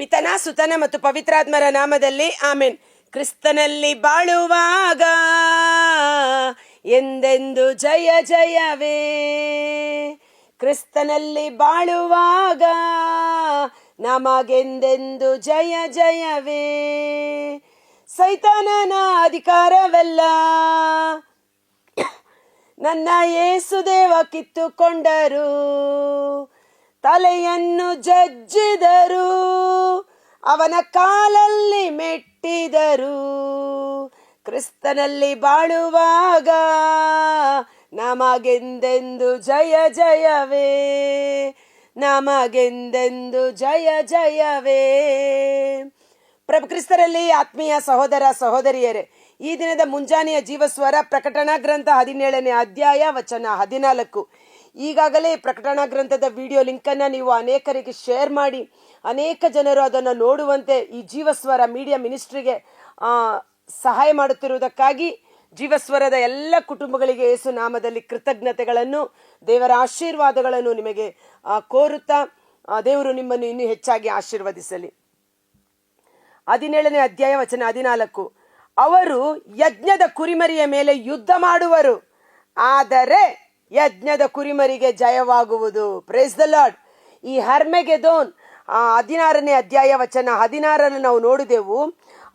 ಪಿತನ ಸುತನ ಮತ್ತು ಪವಿತ್ರಾತ್ಮರ ನಾಮದಲ್ಲಿ ಆಮೆನ್. ಕ್ರಿಸ್ತನಲ್ಲಿ ಬಾಳುವಾಗ ಎಂದೆಂದು ಜಯ ಜಯವೇ. ಕ್ರಿಸ್ತನಲ್ಲಿ ಬಾಳುವಾಗ ನಮಗೆಂದೆಂದು ಜಯ ಜಯವೇ. ಸೈತಾನನ ಅಧಿಕಾರವೆಲ್ಲ ನನ್ನ ಯೇಸುದೇವ ಕಿತ್ತುಕೊಂಡರು, ತಲೆಯನ್ನು ಜಜ್ಜಿದರು, ಅವನ ಕಾಲಲ್ಲಿ ಮೆಟ್ಟಿದರು. ಕ್ರಿಸ್ತನಲ್ಲಿ ಬಾಳುವಾಗ ನಮಗೆಂದೆಂದು ಜಯ ಜಯವೇ, ನಮಗೆಂದೆಂದು ಜಯ ಜಯವೇ. ಪ್ರಭು ಕ್ರಿಸ್ತರಲ್ಲಿ ಆತ್ಮೀಯ ಸಹೋದರ ಸಹೋದರಿಯರೇ, ಈ ದಿನದ ಮುಂಜಾನೆಯ ಜೀವಸ್ವರ ಪ್ರಕಟಣಾ ಗ್ರಂಥ 17ನೇ ಅಧ್ಯಾಯ ವಚನ 14. ಈಗಾಗಲೇ ಪ್ರಕಟಣಾ ಗ್ರಂಥದ ವಿಡಿಯೋ ಲಿಂಕನ್ನು ನೀವು ಅನೇಕರಿಗೆ ಶೇರ್ ಮಾಡಿ ಅನೇಕ ಜನರು ಅದನ್ನು ನೋಡುವಂತೆ ಈ ಜೀವಸ್ವರ ಮೀಡಿಯಾ ಮಿನಿಸ್ಟ್ರಿಗೆ ಸಹಾಯ ಮಾಡುತ್ತಿರುವುದಕ್ಕಾಗಿ ಜೀವಸ್ವರದ ಎಲ್ಲ ಕುಟುಂಬಗಳಿಗೆ ಯೇಸು ನಾಮದಲ್ಲಿ ಕೃತಜ್ಞತೆಗಳನ್ನು, ದೇವರ ಆಶೀರ್ವಾದಗಳನ್ನು ನಿಮಗೆ ಕೋರುತ್ತಾ ದೇವರು ನಿಮ್ಮನ್ನು ಇನ್ನೂ ಹೆಚ್ಚಾಗಿ ಆಶೀರ್ವದಿಸಲಿ. 17ನೇ ಅಧ್ಯಾಯ ವಚನ 14. ಅವರು ಯಜ್ಞದ ಕುರಿಮರಿಯ ಮೇಲೆ ಯುದ್ಧ ಮಾಡುವರು, ಆದರೆ ಯಜ್ಞದ ಕುರಿಮರಿಗೆ ಜಯವಾಗುವುದು. Price the lord. ಈ ಹರ್ಮೆಗೆದೋನ್ 16ನೇ ಅಧ್ಯಾಯ ವಚನ 16ರಲ್ಲಿ ನಾವು ನೋಡಿದೆವು.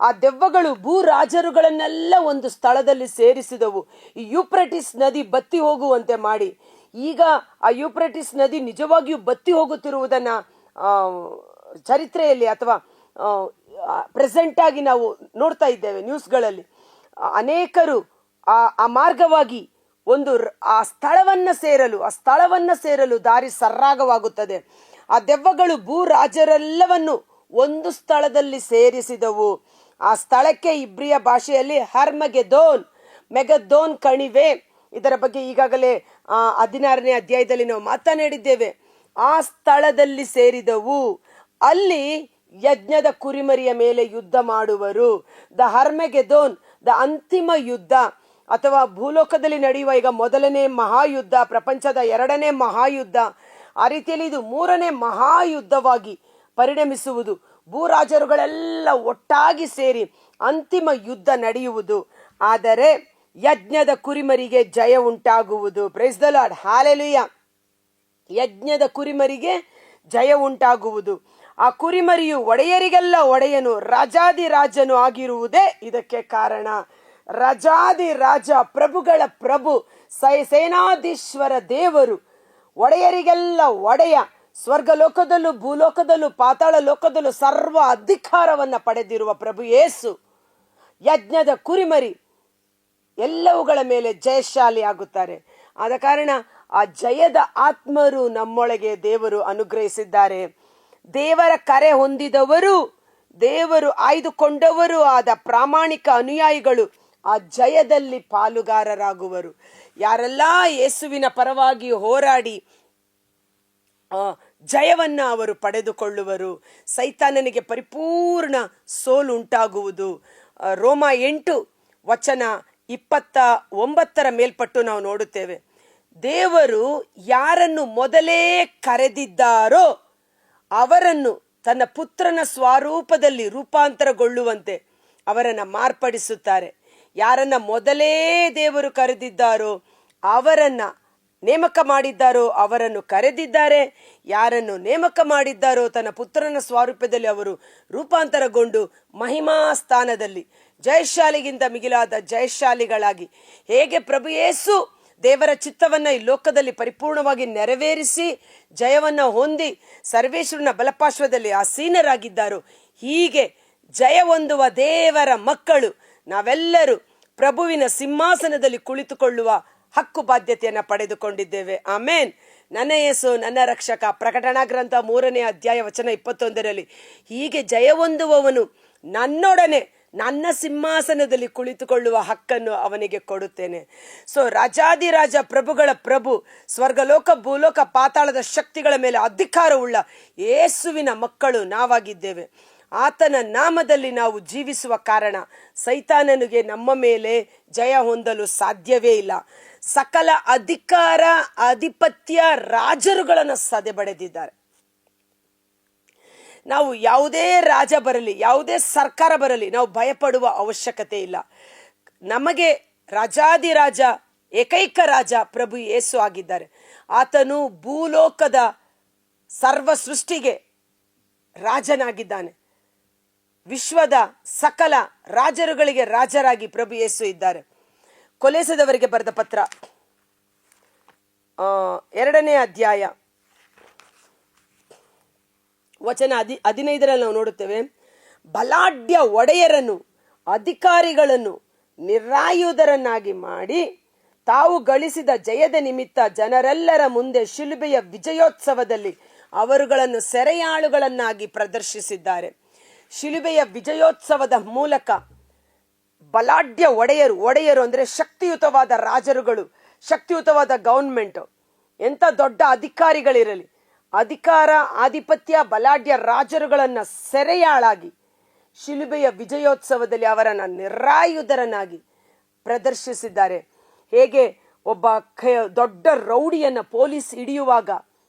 ಆ ದೆವ್ವಗಳು ಭೂ ರಾಜರುಗಳನ್ನೆಲ್ಲ ಒಂದು ಸ್ಥಳದಲ್ಲಿ ಸೇರಿಸಿದವು, ಈ ಯೂಫ್ರೆಟಿಸ್ ನದಿ ಬತ್ತಿ ಹೋಗುವಂತೆ ಮಾಡಿ. ಈಗ ಆ ಯೂಫ್ರೆಟಿಸ್ ನದಿ ನಿಜವಾಗಿಯೂ ಬತ್ತಿ ಹೋಗುತ್ತಿರುವುದನ್ನ ಚರಿತ್ರೆಯಲ್ಲಿ ಅಥವಾ ಪ್ರೆಸೆಂಟ್ ಆಗಿ ನಾವು ನೋಡ್ತಾ ಇದ್ದೇವೆ ನ್ಯೂಸ್ಗಳಲ್ಲಿ. ಅನೇಕರು ಆ ಮಾರ್ಗವಾಗಿ ಆ ಸ್ಥಳವನ್ನ ಸೇರಲು ದಾರಿ ಸರಾಗವಾಗುತ್ತದೆ. ಆ ದೆವ್ವಗಳು ಭೂ ರಾಜರೆಲ್ಲವನ್ನು ಒಂದು ಸ್ಥಳದಲ್ಲಿ ಸೇರಿಸಿದವು. ಆ ಸ್ಥಳಕ್ಕೆ ಇಬ್ರಿಯ ಭಾಷೆಯಲ್ಲಿ ಹರ್ಮಗೆದೋನ್, ಮೆಗದೋನ್ ಕಣಿವೆ. ಇದರ ಬಗ್ಗೆ ಈಗಾಗಲೇ 16ನೇ ಅಧ್ಯಾಯದಲ್ಲಿ ನಾವು ಮಾತನಾಡಿದ್ದೇವೆ. ಆ ಸ್ಥಳದಲ್ಲಿ ಸೇರಿದವು. ಅಲ್ಲಿ ಯಜ್ಞದ ಕುರಿಮರಿಯ ಮೇಲೆ ಯುದ್ಧ ಮಾಡುವರು. ದ ಹರ್ಮೆಗೆದೋನ್, ದ ಅಂತಿಮ ಯುದ್ಧ, ಅಥವಾ ಭೂಲೋಕದಲ್ಲಿ ನಡೆಯುವ ಈಗ ಮೊದಲನೇ ಮಹಾಯುದ್ಧ, ಪ್ರಪಂಚದ 2ನೇ ಮಹಾಯುದ್ಧ. ಆ ರೀತಿಯಲ್ಲಿ ಇದು 3ನೇ ಮಹಾಯುದ್ಧವಾಗಿ ಪರಿಣಮಿಸುವುದು. ಭೂರಾಜರುಗಳೆಲ್ಲ ಒಟ್ಟಾಗಿ ಸೇರಿ ಅಂತಿಮ ಯುದ್ಧ ನಡೆಯುವುದು. ಆದರೆ ಯಜ್ಞದ ಕುರಿಮರಿಗೆ ಜಯ ಉಂಟಾಗುವುದು. Price the lord, hallelujah. ಯಜ್ಞದ ಕುರಿಮರಿಗೆ ಜಯ ಉಂಟಾಗುವುದು. ಆ ಕುರಿಮರಿಯು ಒಡೆಯರಿಗೆಲ್ಲ ಒಡೆಯನು, ರಾಜಾದಿರಾಜನು ಆಗಿರುವುದೇ ಇದಕ್ಕೆ ಕಾರಣ. ರಾಜಾದಿ ರಾಜ, ಪ್ರಭುಗಳ ಪ್ರಭು, ಸೇನಾಧೀಶ್ವರ ದೇವರು, ಒಡೆಯರಿಗೆಲ್ಲ ಒಡೆಯ, ಸ್ವರ್ಗ ಲೋಕದಲ್ಲೂ ಭೂಲೋಕದಲ್ಲೂ ಪಾತಾಳ ಲೋಕದಲ್ಲೂ ಸರ್ವ ಅಧಿಕಾರವನ್ನ ಪಡೆದಿರುವ ಪ್ರಭು ಯೇಸು, ಯಜ್ಞದ ಕುರಿಮರಿ, ಎಲ್ಲವುಗಳ ಮೇಲೆ ಜಯಶಾಲಿ ಆಗುತ್ತಾರೆ. ಆದ ಕಾರಣ ಆ ಜಯದ ಆತ್ಮರು ನಮ್ಮೊಳಗೆ ದೇವರು ಅನುಗ್ರಹಿಸಿದ್ದಾರೆ. ದೇವರ ಕರೆ ಹೊಂದಿದವರು, ದೇವರು ಆಯ್ದುಕೊಂಡವರು ಆದ ಪ್ರಾಮಾಣಿಕ ಅನುಯಾಯಿಗಳು ಆ ಜಯದಲ್ಲಿ ಪಾಲುಗಾರರಾಗುವರು. ಯಾರೆಲ್ಲ ಯೇಸುವಿನ ಪರವಾಗಿ ಹೋರಾಡಿ ಜಯವನ್ನ ಅವರು ಪಡೆದುಕೊಳ್ಳುವರು. ಸೈತಾನನಿಗೆ ಪರಿಪೂರ್ಣ ಸೋಲು ಉಂಟಾಗುವುದು. ರೋಮ 8 ವಚನ 29 ಮೇಲ್ಪಟ್ಟು ನಾವು ನೋಡುತ್ತೇವೆ. ದೇವರು ಯಾರನ್ನು ಮೊದಲೇ ಕರೆದಿದ್ದಾರೋ ಅವರನ್ನು ತನ್ನ ಪುತ್ರನ ಸ್ವರೂಪದಲ್ಲಿ ರೂಪಾಂತರಗೊಳ್ಳುವಂತೆ ಅವರನ್ನು ಮಾರ್ಪಡಿಸುತ್ತಾರೆ. ಯಾರನ್ನ ಮೊದಲೇ ದೇವರು ಕರೆದಿದ್ದಾರೋ, ಅವರನ್ನ ನೇಮಕ ಮಾಡಿದ್ದಾರೋ ಅವರನ್ನು ಕರೆದಿದ್ದಾರೆ. ಯಾರನ್ನು ನೇಮಕ ಮಾಡಿದ್ದಾರೋ ತನ್ನ ಪುತ್ರನ ಸ್ವರೂಪದಲ್ಲಿ ಅವರು ರೂಪಾಂತರಗೊಂಡು ಮಹಿಮಾ ಸ್ಥಾನದಲ್ಲಿ ಜಯಶಾಲಿಗಿಂತ ಮಿಗಿಲಾದ ಜಯಶಾಲಿಗಳಾಗಿ, ಹೇಗೆ ಪ್ರಭು ಯೇಸು ದೇವರ ಚಿತ್ತವನ್ನ ಈ ಲೋಕದಲ್ಲಿ ಪರಿಪೂರ್ಣವಾಗಿ ನೆರವೇರಿಸಿ ಜಯವನ್ನ ಹೊಂದಿ ಸರ್ವೇಶ್ವರನ ಬಲಪಾರ್ಶ್ವದಲ್ಲಿ ಆಸೀನರಾಗಿದ್ದಾರೋ, ಹೀಗೆ ಜಯ ಹೊಂದುವ ದೇವರ ಮಕ್ಕಳು ನಾವೆಲ್ಲರೂ ಪ್ರಭುವಿನ ಸಿಂಹಾಸನದಲ್ಲಿ ಕುಳಿತುಕೊಳ್ಳುವ ಹಕ್ಕು ಬಾಧ್ಯತೆಯನ್ನು ಪಡೆದುಕೊಂಡಿದ್ದೇವೆ. ಆಮೇನ್. ನನ್ನ ಯೇಸು ನನ್ನ ರಕ್ಷಕ. ಪ್ರಕಟಣಾ ಗ್ರಂಥ 3ನೇ ಅಧ್ಯಾಯ ವಚನ 21ರಲ್ಲಿ, ಹೀಗೆ ಜಯ ಹೊಂದುವವನು ನನ್ನೊಡನೆ ನನ್ನ ಸಿಂಹಾಸನದಲ್ಲಿ ಕುಳಿತುಕೊಳ್ಳುವ ಹಕ್ಕನ್ನು ಅವನಿಗೆ ಕೊಡುತ್ತೇನೆ. ಸೊ ರಾಜಾದಿರಾಜ, ಪ್ರಭುಗಳ ಪ್ರಭು, ಸ್ವರ್ಗಲೋಕ ಭೂಲೋಕ ಪಾತಾಳದ ಶಕ್ತಿಗಳ ಮೇಲೆ ಅಧಿಕಾರವುಳ್ಳ ಯೇಸುವಿನ ಮಕ್ಕಳು ನಾವಾಗಿದ್ದೇವೆ. ಆತನ ನಾಮದಲ್ಲಿ ನಾವು ಜೀವಿಸುವ ಕಾರಣ ಸೈತಾನನಿಗೆ ನಮ್ಮ ಮೇಲೆ ಜಯ ಹೊಂದಲು ಸಾಧ್ಯವೇ ಇಲ್ಲ. ಸಕಲ ಅಧಿಕಾರ, ಆಧಿಪತ್ಯ, ರಾಜರುಗಳನ್ನು ಸದೆಬಡೆದಿದ್ದಾರೆ. ನಾವು ಯಾವುದೇ ರಾಜ ಬರಲಿ, ಯಾವುದೇ ಸರ್ಕಾರ ಬರಲಿ, ನಾವು ಭಯಪಡುವ ಅವಶ್ಯಕತೆ ಇಲ್ಲ. ನಮಗೆ ರಾಜಾದಿರಾಜ, ಏಕೈಕ ರಾಜ ಪ್ರಭು ಯೇಸು ಆಗಿದ್ದಾರೆ. ಆತನು ಭೂಲೋಕದ ಸರ್ವ ಸೃಷ್ಟಿಗೆ ರಾಜನಾಗಿದ್ದಾನೆ. ವಿಶ್ವದ ಸಕಲ ರಾಜರುಗಳಿಗೆ ರಾಜರಾಗಿ ಪ್ರಭು ಯೇಸು ಇದ್ದಾರೆ. ಕೊಲೆಸದವರಿಗೆ ಬರೆದ ಪತ್ರ 2ನೇ ಅಧ್ಯಾಯ ವಚನ 15ರಲ್ಲಿ ನಾವು ನೋಡುತ್ತೇವೆ, ಬಲಾಢ್ಯ ಒಡೆಯರನ್ನು ಅಧಿಕಾರಿಗಳನ್ನು ನಿರಾಯುಧರನ್ನಾಗಿ ಮಾಡಿ ತಾವು ಗಳಿಸಿದ ಜಯದ ನಿಮಿತ್ತ ಜನರೆಲ್ಲರ ಮುಂದೆ ಶಿಲುಬೆಯ ವಿಜಯೋತ್ಸವದಲ್ಲಿ ಅವರುಗಳನ್ನು ಸೆರೆಯಾಳುಗಳನ್ನಾಗಿ ಪ್ರದರ್ಶಿಸಿದ್ದಾರೆ. ಶಿಲುಬೆಯ ವಿಜಯೋತ್ಸವದ ಮೂಲಕ ಬಲಾಢ್ಯ ಒಡೆಯರು ಅಂದರೆ ಶಕ್ತಿಯುತವಾದ ರಾಜರುಗಳು, ಶಕ್ತಿಯುತವಾದ ಗವರ್ಮೆಂಟ್, ಎಂಥ ದೊಡ್ಡ ಅಧಿಕಾರಿಗಳಿರಲಿ, ಅಧಿಕಾರ, ಆಧಿಪತ್ಯ, ಬಲಾಢ್ಯ ರಾಜರುಗಳನ್ನ ಸೆರೆಯಾಳಾಗಿ ಶಿಲುಬೆಯ ವಿಜಯೋತ್ಸವದಲ್ಲಿ ಅವರನ್ನ ನಿರಾಯುಧರನ್ನಾಗಿ ಪ್ರದರ್ಶಿಸಿದ್ದಾರೆ. ಹೇಗೆ ಒಬ್ಬ ದೊಡ್ಡ ರೌಡಿಯನ್ನ ಪೊಲೀಸ್ ಹಿಡಿಯುವಾಗ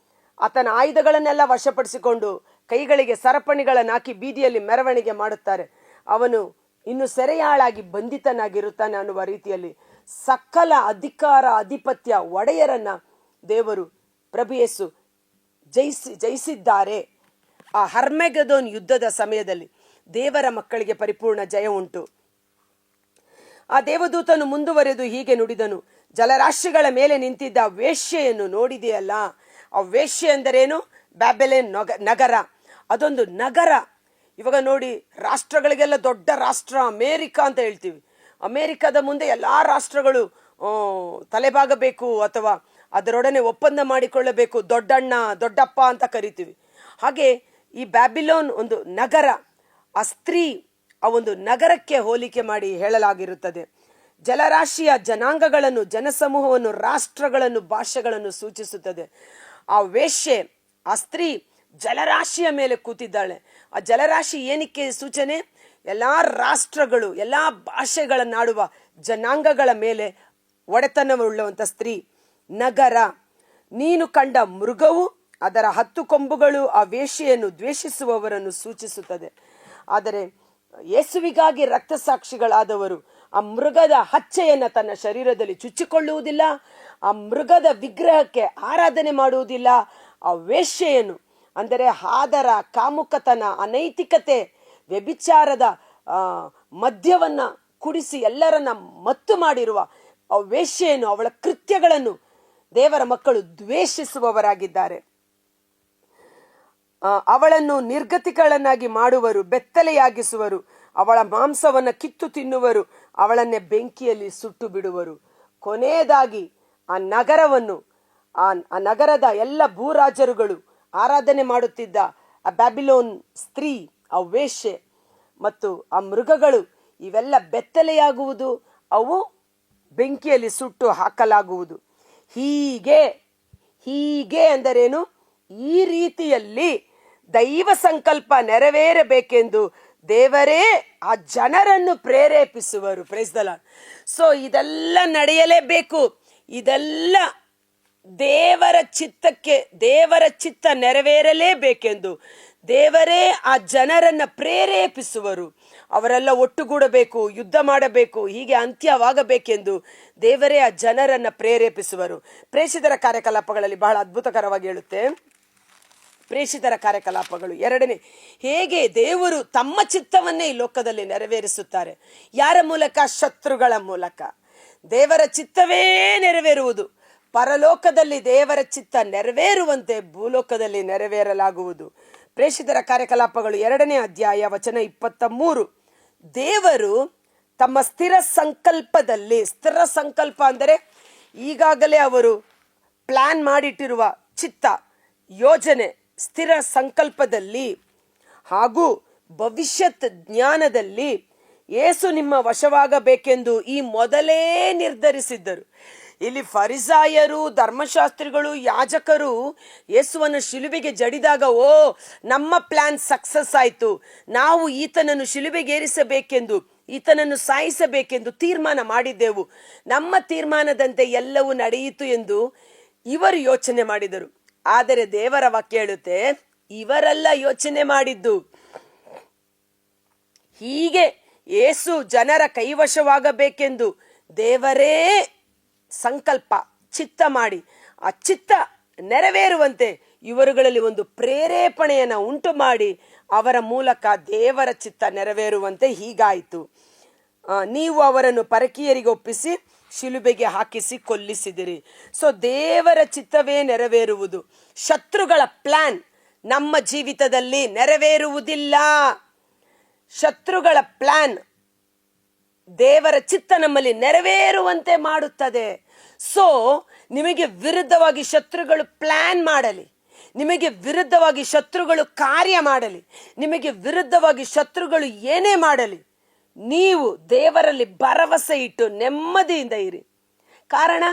ಆತನ ಆಯುಧಗಳನ್ನೆಲ್ಲ ವಶಪಡಿಸಿಕೊಂಡು ಕೈಗಳಿಗೆ ಸರಪಣಿಗಳನ್ನು ಹಾಕಿ ಬೀದಿಯಲ್ಲಿ ಮೆರವಣಿಗೆ ಮಾಡುತ್ತಾರೆ, ಅವನು ಇನ್ನು ಸೆರೆಯಾಳಾಗಿ ಬಂಧಿತನಾಗಿರುತ್ತಾನೆ ಅನ್ನುವ ರೀತಿಯಲ್ಲಿ ಸಕಲ ಅಧಿಕಾರ, ಆಧಿಪತ್ಯ, ಒಡೆಯರನ್ನ ದೇವರು ಪ್ರಭು ಯೇಸು ಜಯಿಸಿದ್ದಾರೆ. ಆ ಹರ್ಮೆಗದೋನ್ ಯುದ್ಧದ ಸಮಯದಲ್ಲಿ ದೇವರ ಮಕ್ಕಳಿಗೆ ಪರಿಪೂರ್ಣ ಜಯ ಉಂಟು. ಆ ದೇವದೂತನು ಮುಂದುವರೆದು ಹೀಗೆ ನುಡಿದನು, ಜಲರಾಶಿಗಳ ಮೇಲೆ ನಿಂತಿದ್ದ ವೇಶ್ಯೆಯನ್ನು ನೋಡಿದೆಯಲ್ಲ. ಆ ವೇಶ್ಯೆ ಎಂದರೇನು? ಬ್ಯಾಬಿಲೋನ್ ನಗರ. ಅದೊಂದು ನಗರ. ಇವಾಗ ನೋಡಿ, ರಾಷ್ಟ್ರಗಳಿಗೆಲ್ಲ ದೊಡ್ಡ ರಾಷ್ಟ್ರ ಅಮೇರಿಕಾ ಅಂತ ಹೇಳ್ತೀವಿ. ಅಮೇರಿಕಾದ ಮುಂದೆ ಎಲ್ಲಾ ರಾಷ್ಟ್ರಗಳು ತಲೆಬಾಗಬೇಕು ಅಥವಾ ಅದರೊಡನೆ ಒಪ್ಪಂದ ಮಾಡಿಕೊಳ್ಳಬೇಕು, ದೊಡ್ಡಣ್ಣ ದೊಡ್ಡಪ್ಪ ಅಂತ ಕರಿತೀವಿ. ಹಾಗೆ ಈ ಬ್ಯಾಬಿಲೋನ್ ಒಂದು ನಗರ. ಆ ಸ್ತ್ರೀ ಆ ಒಂದು ನಗರಕ್ಕೆ ಹೋಲಿಕೆ ಮಾಡಿ ಹೇಳಲಾಗಿರುತ್ತದೆ. ಜಲರಾಶಿಯ ಜನಾಂಗಗಳನ್ನು, ಜನಸಮೂಹವನ್ನು, ರಾಷ್ಟ್ರಗಳನ್ನು, ಭಾಷೆಗಳನ್ನು ಸೂಚಿಸುತ್ತದೆ. ಆ ವೇಶ್ಯೆ, ಆ ಸ್ತ್ರೀ ಜಲರಾಶಿಯ ಮೇಲೆ ಕೂತಿದ್ದಾಳೆ. ಆ ಜಲರಾಶಿ ಏನಕ್ಕೆ ಸೂಚನೆ? ಎಲ್ಲಾ ರಾಷ್ಟ್ರಗಳು, ಎಲ್ಲಾ ಭಾಷೆಗಳನ್ನಾಡುವ ಜನಾಂಗಗಳ ಮೇಲೆ ಒಡೆತನವುಳ್ಳಂತ ಸ್ತ್ರೀ. ನಗರ, ನೀನು ಕಂಡ ಮೃಗವು, ಅದರ 10 ಕೊಂಬುಗಳು ಆ ವೇಶ್ಯೆಯನ್ನು ದ್ವೇಷಿಸುವವರನ್ನು ಸೂಚಿಸುತ್ತದೆ. ಆದರೆ ಯೇಸುವಿಗಾಗಿ ರಕ್ತಸಾಕ್ಷಿಗಳಾದವರು ಆ ಮೃಗದ ಹಚ್ಚೆಯನ್ನ ತನ್ನ ಶರೀರದಲ್ಲಿ ಚುಚ್ಚಿಕೊಳ್ಳುವುದಿಲ್ಲ, ಆ ಮೃಗದ ವಿಗ್ರಹಕ್ಕೆ ಆರಾಧನೆ ಮಾಡುವುದಿಲ್ಲ. ಆ ವೇಶ್ಯೆಯನ್ನು ಅಂದರೆ ಹಾದರ, ಕಾಮುಕತನ, ಅನೈತಿಕತೆ, ವ್ಯಭಿಚಾರದ ಮದ್ಯವನ್ನ ಕುಡಿಸಿ ಎಲ್ಲರನ್ನ ಮತ್ತು ಮಾಡಿರುವ ಆ ವೇಶ್ಯೆಯನ್ನು, ಅವಳ ಕೃತ್ಯಗಳನ್ನು ದೇವರ ಮಕ್ಕಳು ದ್ವೇಷಿಸುವವರಾಗಿದ್ದಾರೆ. ಅವಳನ್ನು ನಿರ್ಗತಿಗಳನ್ನಾಗಿ ಮಾಡುವರು, ಬೆತ್ತಲೆಯಾಗಿಸುವರು, ಅವಳ ಮಾಂಸವನ್ನು ಕಿತ್ತು ತಿನ್ನುವರು, ಅವಳನ್ನೇ ಬೆಂಕಿಯಲ್ಲಿ ಸುಟ್ಟು ಬಿಡುವರು. ಕೊನೆಯದಾಗಿ ಆ ನಗರವನ್ನು, ಆ ನಗರದ ಎಲ್ಲ ಭೂರಾಜರುಗಳು ಆರಾಧನೆ ಮಾಡುತ್ತಿದ್ದ ಆ ಬ್ಯಾಬಿಲೋನ್ ಸ್ತ್ರೀ, ಆ ವೇಶ್ಯೆ ಮತ್ತು ಆ ಮೃಗಗಳು ಇವೆಲ್ಲ ಬೆತ್ತಲೆಯಾಗುವುದು, ಅವು ಬೆಂಕಿಯಲ್ಲಿ ಸುಟ್ಟು ಹಾಕಲಾಗುವುದು. ಹೀಗೆ ಅಂದರೇನು? ಈ ರೀತಿಯಲ್ಲಿ ದೈವ ಸಂಕಲ್ಪ ನೆರವೇರಬೇಕೆಂದು ದೇವರೇ ಆ ಜನರನ್ನು ಪ್ರೇರೇಪಿಸುವರು. Praise the lord. ಸೊ ಇದೆಲ್ಲ ನಡೆಯಲೇಬೇಕು. ಇದೆಲ್ಲ ದೇವರ ಚಿತ್ತ ನೆರವೇರಲೇಬೇಕೆಂದು ದೇವರೇ ಆ ಜನರನ್ನ ಪ್ರೇರೇಪಿಸುವರು. ಅವರೆಲ್ಲ ಒಟ್ಟುಗೂಡಬೇಕು, ಯುದ್ಧ ಮಾಡಬೇಕು, ಹೀಗೆ ಅಂತ್ಯವಾಗಬೇಕೆಂದು ದೇವರೇ ಆ ಜನರನ್ನ ಪ್ರೇರೇಪಿಸುವರು. ಪ್ರೇಷಿತರ ಕಾರ್ಯಕಲಾಪಗಳಲ್ಲಿ ಬಹಳ ಅದ್ಭುತಕರವಾಗಿ ಹೇಳುತ್ತೆ. ಪ್ರೇಷಿತರ ಕಾರ್ಯಕಲಾಪಗಳು 2ನೇ, ಹೇಗೆ ದೇವರು ತಮ್ಮ ಚಿತ್ತವನ್ನೇ ಈ ಲೋಕದಲ್ಲಿ ನೆರವೇರಿಸುತ್ತಾರೆ. ಯಾರ ಮೂಲಕ? ಶತ್ರುಗಳ ಮೂಲಕ. ದೇವರ ಚಿತ್ತವೇ ನೆರವೇರುವುದು. ಪರಲೋಕದಲ್ಲಿ ದೇವರ ಚಿತ್ತ ನೆರವೇರುವಂತೆ ಭೂಲೋಕದಲ್ಲಿ ನೆರವೇರಲಾಗುವುದು. ಪ್ರೇಷಿತರ ಕಾರ್ಯಕಲಾಪಗಳು 2ನೇ ಅಧ್ಯಾಯ ವಚನ 23, ದೇವರು ತಮ್ಮ ಸ್ಥಿರ ಸಂಕಲ್ಪ ಅಂದರೆ ಈಗಾಗಲೇ ಅವರು ಪ್ಲಾನ್ ಮಾಡಿಟ್ಟಿರುವ ಚಿತ್ತ, ಯೋಜನೆ, ಸ್ಥಿರ ಸಂಕಲ್ಪದಲ್ಲಿ ಹಾಗೂ ಭವಿಷ್ಯತ್ ಜ್ಞಾನದಲ್ಲಿ ಯೇಸು ನಿಮ್ಮ ವಶವಾಗಬೇಕೆಂದು ಈ ಮೊದಲೇ ನಿರ್ಧರಿಸಿದ್ದರು. ಇಲ್ಲಿ ಫರಿಸಾಯರು, ಧರ್ಮಶಾಸ್ತ್ರಿಗಳು, ಯಾಜಕರು ಯೇಸುವನ್ನು ಶಿಲುಬೆಗೆ ಜಡಿದಾಗ, ನಮ್ಮ ಪ್ಲಾನ್ ಸಕ್ಸಸ್ ಆಯಿತು, ನಾವು ಈತನನ್ನು ಶಿಲುಬೆಗೇರಿಸಬೇಕೆಂದು, ಈತನನ್ನು ಸಾಯಿಸಬೇಕೆಂದು ತೀರ್ಮಾನ ಮಾಡಿದ್ದೆವು, ನಮ್ಮ ತೀರ್ಮಾನದಂತೆ ಎಲ್ಲವೂ ನಡೆಯಿತು ಎಂದು ಇವರು ಯೋಚನೆ ಮಾಡಿದರು. ಆದರೆ ದೇವರ ವಾಕ್ಯ ಹೇಳುತ್ತೆ, ಇವರೆಲ್ಲ ಯೋಚನೆ ಮಾಡಿದ್ದು. ಹೀಗೆ ಯೇಸು ಜನರ ಕೈವಶವಾಗಬೇಕೆಂದು ದೇವರೇ ಸಂಕಲ್ಪ ಚಿತ್ತ ಮಾಡಿ, ಆ ಚಿತ್ತ ನೆರವೇರುವಂತೆ ಇವರುಗಳಲ್ಲಿ ಒಂದು ಪ್ರೇರೇಪಣೆಯನ್ನು ಉಂಟು ಮಾಡಿ ಅವರ ಮೂಲಕ ದೇವರ ಚಿತ್ತ ನೆರವೇರುವಂತೆ ಹೀಗಾಯಿತು. ನೀವು ಅವರನ್ನು ಪರಕೀಯರಿಗೆ ಒಪ್ಪಿಸಿ ಶಿಲುಬೆಗೆ ಹಾಕಿಸಿ ಕೊಲ್ಲಿಸಿದಿರಿ. ಸೊ ದೇವರ ಚಿತ್ತವೇ ನೆರವೇರುವುದು. ಶತ್ರುಗಳ ಪ್ಲಾನ್ ನಮ್ಮ ಜೀವಿತದಲ್ಲಿ ನೆರವೇರುವುದಿಲ್ಲ. ಶತ್ರುಗಳ ಪ್ಲಾನ್ ದೇವರ ಚಿತ್ತ ನಮ್ಮಲ್ಲಿ ನೆರವೇರುವಂತೆ ಮಾಡುತ್ತದೆ. ಸೊ ನಿಮಗೆ ವಿರುದ್ಧವಾಗಿ ಶತ್ರುಗಳು ಪ್ಲಾನ್ ಮಾಡಲಿ, ನಿಮಗೆ ವಿರುದ್ಧವಾಗಿ ಶತ್ರುಗಳು ಕಾರ್ಯ ಮಾಡಲಿ, ನಿಮಗೆ ವಿರುದ್ಧವಾಗಿ ಶತ್ರುಗಳು ಏನೇ ಮಾಡಲಿ, ನೀವು ದೇವರಲ್ಲಿ ಭರವಸೆ ಇಟ್ಟು ನೆಮ್ಮದಿಯಿಂದ ಇರಿ. ಕಾರಣ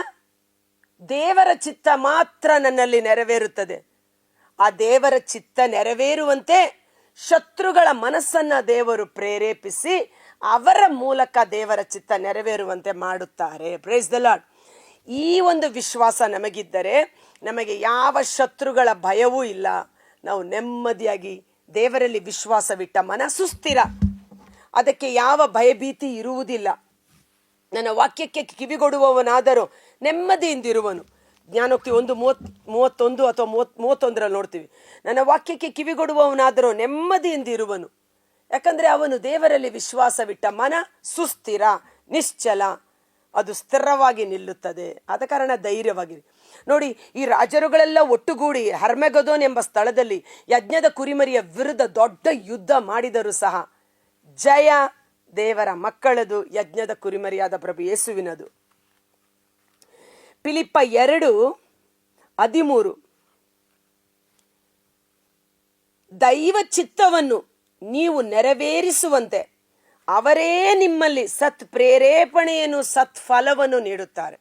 ದೇವರ ಚಿತ್ತ ಮಾತ್ರ ನನ್ನಲ್ಲಿ ನೆರವೇರುತ್ತದೆ. ಆ ದೇವರ ಚಿತ್ತ ನೆರವೇರುವಂತೆ ಶತ್ರುಗಳ ಮನಸ್ಸನ್ನ ದೇವರು ಪ್ರೇರೇಪಿಸಿ ಅವರ ಮೂಲಕ ದೇವರ ಚಿತ್ತ ನೆರವೇರುವಂತೆ ಮಾಡುತ್ತಾರೆ. Price the lord. ಈ ಒಂದು ವಿಶ್ವಾಸ ನಮಗಿದ್ದರೆ ನಮಗೆ ಯಾವ ಶತ್ರುಗಳ ಭಯವೂ ಇಲ್ಲ. ನಾವು ನೆಮ್ಮದಿಯಾಗಿ ದೇವರಲ್ಲಿ ವಿಶ್ವಾಸವಿಟ್ಟ ಮನ ಸುಸ್ಥಿರ, ಅದಕ್ಕೆ ಯಾವ ಭಯಭೀತಿ ಇರುವುದಿಲ್ಲ. ನನ್ನ ವಾಕ್ಯಕ್ಕೆ ಕಿವಿಗೊಡುವವನಾದರೂ ನೆಮ್ಮದಿಯಿಂದಿರುವನು. ಜ್ಞಾನೋಕ್ತಿ 1:31 ಅಥವಾ 31 ನೋಡ್ತೀವಿ. ನನ್ನ ವಾಕ್ಯಕ್ಕೆ ಕಿವಿಗೊಡುವವನಾದರೂ ನೆಮ್ಮದಿಯಿಂದಿರುವನು. ಯಾಕಂದ್ರೆ ಅವನು ದೇವರಲ್ಲಿ ವಿಶ್ವಾಸವಿಟ್ಟ ಮನ ಸುಸ್ಥಿರ, ನಿಶ್ಚಲ, ಅದು ಸ್ಥಿರವಾಗಿ ನಿಲ್ಲುತ್ತದೆ. ಆದ ಕಾರಣ ಧೈರ್ಯವಾಗಿರಿ. ನೋಡಿ, ಈ ರಾಜರುಗಳೆಲ್ಲ ಒಟ್ಟುಗೂಡಿ ಹರ್ಮೆಗದೋನ್ ಎಂಬ ಸ್ಥಳದಲ್ಲಿ ಯಜ್ಞದ ಕುರಿಮರಿಯ ವಿರುದ್ಧ ದೊಡ್ಡ ಯುದ್ಧ ಮಾಡಿದರೂ ಸಹ ಜಯ ದೇವರ ಮಕ್ಕಳದು, ಯಜ್ಞದ ಕುರಿಮರಿಯಾದ ಪ್ರಭು ಯೇಸುವಿನದು. ಫಿಲಿಪ್ಪ 2:13 ದೈವ ಚಿತ್ತವನ್ನು ನೀವು ನೆರವೇರಿಸುವಂತೆ ಅವರೇ ನಿಮ್ಮಲ್ಲಿ ಸತ್ ಪ್ರೇರೇಪಣೆಯನ್ನು ಸತ್ಫಲವನ್ನು ನೀಡುತ್ತಾರೆ.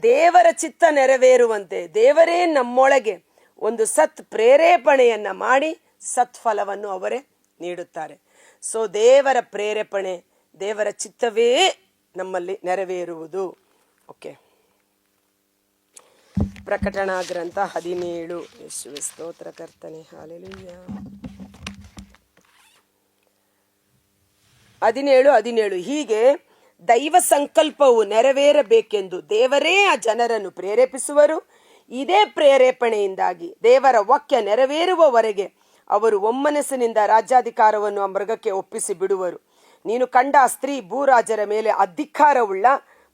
ದೇವರ ಚಿತ್ತ ನೆರವೇರುವಂತೆ ದೇವರೇ ನಮ್ಮೊಳಗೆ ಒಂದು ಸತ್ ಪ್ರೇರೇಪಣೆಯನ್ನ ಮಾಡಿ ಸತ್ಫಲವನ್ನು ಅವರೇ ನೀಡುತ್ತಾರೆ. ಸೊ ದೇವರ ಪ್ರೇರೇಪಣೆ, ದೇವರ ಚಿತ್ತವೇ ನಮ್ಮಲ್ಲಿ ನೆರವೇರುವುದು. ಓಕೆ, ಪ್ರಕಟಣಾ ಗ್ರಂಥ 17. ಯೇಸುವೆ ಸ್ತೋತ್ರ ಕರ್ತನೆ, ಹಲ್ಲೆಲೂಯಾ. 17:17 ಹೀಗೆ ದೈವ ಸಂಕಲ್ಪವು ನೆರವೇರಬೇಕೆಂದು ದೇವರೇ ಆ ಜನರನ್ನು ಪ್ರೇರೇಪಿಸುವರು. ಇದೇ ಪ್ರೇರೇಪಣೆಯಿಂದಾಗಿ ದೇವರ ವಾಕ್ಯ ನೆರವೇರುವವರೆಗೆ ಅವರು ಒಮ್ಮನಸ್ಸಿನಿಂದ ರಾಜ್ಯಾಧಿಕಾರವನ್ನು ಆ ಮೃಗಕ್ಕೆ ಒಪ್ಪಿಸಿ ಬಿಡುವರು. ನೀನು ಕಂಡ ಆ ಸ್ತ್ರೀ ಭೂರಾಜರ ಮೇಲೆ ಅಧಿಕಾರವುಳ್ಳ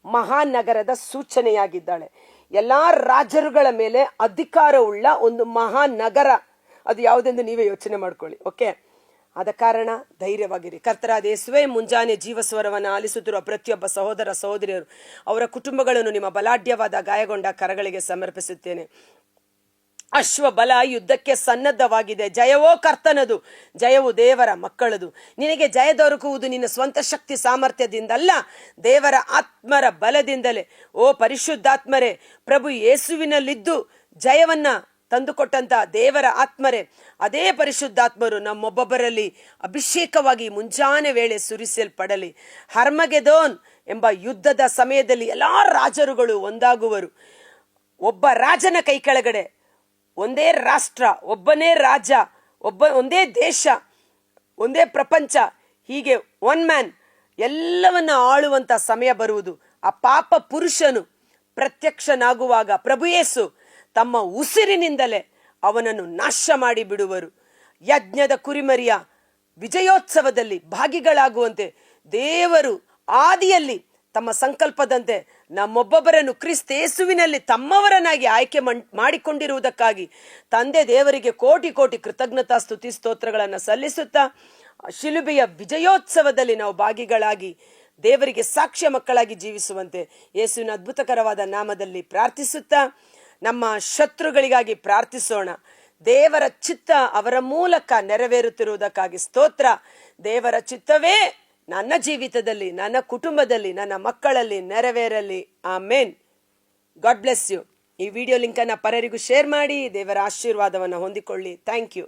ಮಹಾನಗರದ ಸೂಚನೆಯಾಗಿದ್ದಾಳೆ. ಎಲ್ಲಾ ರಾಜರುಗಳ ಮೇಲೆ ಅಧಿಕಾರವುಳ್ಳ ಒಂದು ಮಹಾನಗರ. ಅದು ಯಾವುದೆಂದು ನೀವೇ ಯೋಚನೆ ಮಾಡ್ಕೊಳ್ಳಿ. ಓಕೆ, ಆದ ಕಾರಣ ಧೈರ್ಯವಾಗಿರಿ. ಕರ್ತರಾದ ಯೇಸುವೇ, ಮುಂಜಾನೆ ಜೀವಸ್ವರವನ್ನು ಆಲಿಸುತ್ತಿರುವ ಪ್ರತಿಯೊಬ್ಬ ಸಹೋದರ ಸಹೋದರಿಯರು, ಅವರ ಕುಟುಂಬಗಳನ್ನು ನಿಮ್ಮ ಬಲಾಢ್ಯವಾದ ಗಾಯಗೊಂಡ ಕರಗಳಿಗೆ ಸಮರ್ಪಿಸುತ್ತೇನೆ. ಅಶ್ವಬಲ ಯುದ್ಧಕ್ಕೆ ಸನ್ನದ್ಧವಾಗಿದೆ. ಜಯವೋ ಕರ್ತನದು, ಜಯವು ದೇವರ ಮಕ್ಕಳದು. ನಿನಗೆ ಜಯ ದೊರಕುವುದು ನಿನ್ನ ಸ್ವಂತ ಶಕ್ತಿ ಸಾಮರ್ಥ್ಯದಿಂದಲ್ಲ, ದೇವರ ಆತ್ಮರ ಬಲದಿಂದಲೇ. ಓ ಪರಿಶುದ್ಧಾತ್ಮರೇ, ಪ್ರಭು ಯೇಸುವಿನಲ್ಲಿದ್ದು ಜಯವನ್ನ ತಂದುಕೊಟ್ಟಂತ ದೇವರ ಆತ್ಮರೇ, ಅದೇ ಪರಿಶುದ್ಧಾತ್ಮರು ನಮ್ಮೊಬ್ಬೊಬ್ಬರಲ್ಲಿ ಅಭಿಷೇಕವಾಗಿ ಮುಂಜಾನೆ ವೇಳೆ ಸುರಿಸಲ್ಪಡಲಿ. ಹರ್ಮಗೆದೋನ್ ಎಂಬ ಯುದ್ಧದ ಸಮಯದಲ್ಲಿ ಎಲ್ಲಾ ರಾಜರುಗಳು ಒಂದಾಗುವರು. ಒಬ್ಬ ರಾಜನ ಕೈ ಕೆಳಗಡೆ ಒಂದೇ ರಾಷ್ಟ್ರ, ಒಬ್ಬನೇ ರಾಜ, ಒಂದೇ ದೇಶ, ಒಂದೇ ಪ್ರಪಂಚ, ಹೀಗೆ ಒನ್ ಮ್ಯಾನ್ ಎಲ್ಲವನ್ನ ಆಳುವಂತ ಸಮಯ ಬರುವುದು. ಆ ಪಾಪ ಪುರುಷನು ಪ್ರತ್ಯಕ್ಷನಾಗುವಾಗ ಪ್ರಭು ಯೇಸು ತಮ್ಮ ಉಸಿರಿನಿಂದಲೇ ಅವನನ್ನು ನಾಶ ಮಾಡಿ ಬಿಡುವರು. ಯಜ್ಞದ ಕುರಿಮರಿಯ ವಿಜಯೋತ್ಸವದಲ್ಲಿ ಭಾಗಿಗಳಾಗುವಂತೆ ದೇವರು ಆದಿಯಲ್ಲಿ ತಮ್ಮ ಸಂಕಲ್ಪದಂತೆ ನಮ್ಮೊಬ್ಬೊಬ್ಬರನ್ನು ಕ್ರಿಸ್ತ ಯೇಸುವಿನಲ್ಲಿ ತಮ್ಮವರನ್ನಾಗಿ ಆಯ್ಕೆ ಮಾಡಿಕೊಂಡಿರುವುದಕ್ಕಾಗಿ ತಂದೆ ದೇವರಿಗೆ ಕೋಟಿ ಕೋಟಿ ಕೃತಜ್ಞತಾ ಸ್ತುತಿ ಸ್ತೋತ್ರಗಳನ್ನು ಸಲ್ಲಿಸುತ್ತಾ, ಶಿಲುಬೆಯ ವಿಜಯೋತ್ಸವದಲ್ಲಿ ನಾವು ಭಾಗಿಗಳಾಗಿ ದೇವರಿಗೆ ಸಾಕ್ಷ್ಯ ಮಕ್ಕಳಾಗಿ ಜೀವಿಸುವಂತೆ ಯೇಸುವಿನ ಅದ್ಭುತಕರವಾದ ನಾಮದಲ್ಲಿ ಪ್ರಾರ್ಥಿಸುತ್ತಾ ನಮ್ಮ ಶತ್ರುಗಳಿಗಾಗಿ ಪ್ರಾರ್ಥಿಸೋಣ. ದೇವರ ಚಿತ್ತ ಅವರ ಮೂಲಕ ನೆರವೇರುತ್ತಿರುವುದಕ್ಕಾಗಿ ಸ್ತೋತ್ರ. ದೇವರ ಚಿತ್ತವೇ ನನ್ನ ಜೀವಿತದಲ್ಲಿ, ನನ್ನ ಕುಟುಂಬದಲ್ಲಿ, ನನ್ನ ಮಕ್ಕಳಲ್ಲಿ ನೆರವೇರಲಿ. ಆಮೇನ್. God bless you. ಈ ವಿಡಿಯೋ ಲಿಂಕನ್ನು ಪರರಿಗೂ ಶೇರ್ ಮಾಡಿ ದೇವರ ಆಶೀರ್ವಾದವನ್ನು ಹೊಂದಿಕೊಳ್ಳಿ. Thank you.